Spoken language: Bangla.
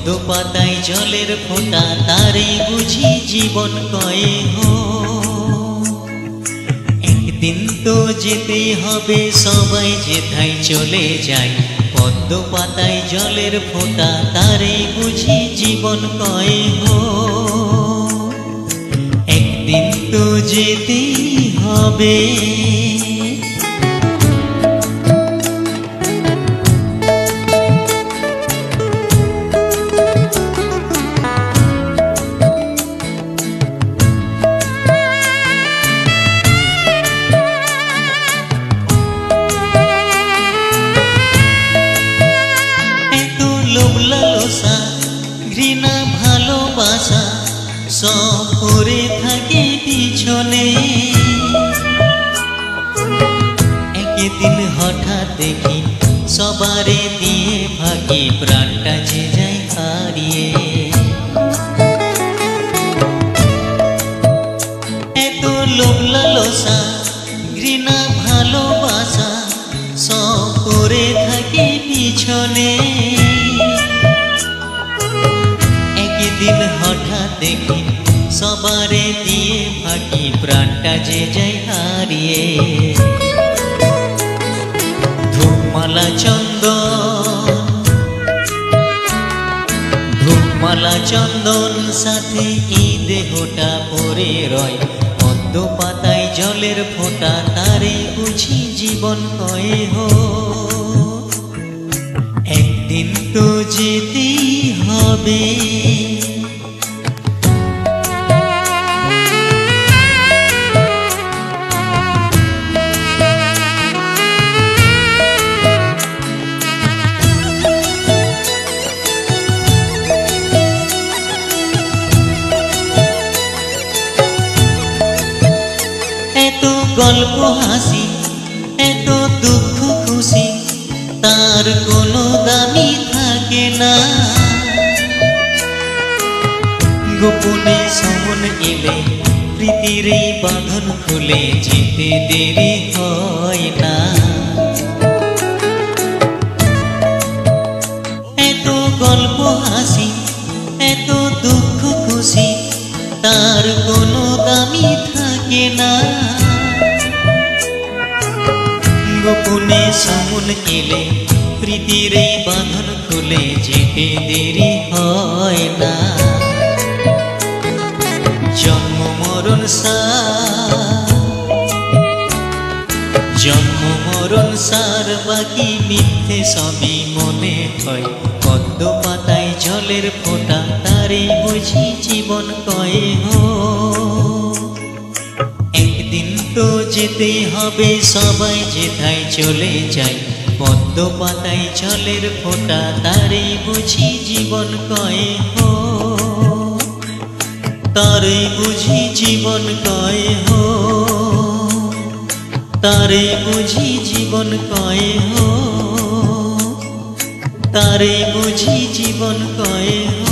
পদ্ম পাতায় জলের ফোঁটা তারে বুঝি জীবন কয়ে হো। একদিন তো যেতে হবে সবাই যেথায় চলে যায়, পদ্ম পাতায় জলের ফোঁটা তারে বুঝি জীবন কয়ে হো। একদিন তো যেতেই হবে। ঘৃণা ভালোবাসা সব পড়ে থাকে পিছনে, একদিন হঠাৎ দেখি সবারে দিয়ে ভাগি প্রাণটা যে যায় হারিয়ে। এত লোভ লালসা ঘৃণা ভালোবাসা সব পড়ে থাকে পিছনে, একদিন হঠাৎ দেখি সবারে দিয়ে ফাঁকি প্রাণটা যে যায় হারিয়ে। ধূপমালা চন্দন, ধূপমালা চন্দন সাথে এই দেহটা পরে রয়, পদ্ম পাতায় জলের ফোঁটা তারে বুঝি জীবন কয়ে হো। একদিন তো যেতেই হবে। এত গল্প হাসি এত দুঃখ খুশি তার কোনো দামি থাকে না, গোপনে সমন এলে প্রীতির এই বাঁধন খুলে যেতে দেরি হয় না। এত গল্প হাসি এত দুঃখ খুশি তার কোনো দামি থাকে না, গোপনে সমন এলে প্রীতির এই বাঁধন খুলে যেতে দেরি হয় না। জন্ম মরণ সার, জন্ম মরণ সার বাকি মিথ্যে সবই মনে হয়, পদ্ম পাতায় জলের ফোঁটা তারে বুঝি জীবন কয়ে হো। একদিন তো যেতে হবে সবাই যেথায় চলে যায়, পদ্ম পাতায় জলের ফোঁটা তারে বুঝি জীবন কয়ে হো। তারে বুঝি জীবন কয়ে হো, তারে বুঝি জীবন কয়ে হো, তারে বুঝি জীবন কয়ে হো।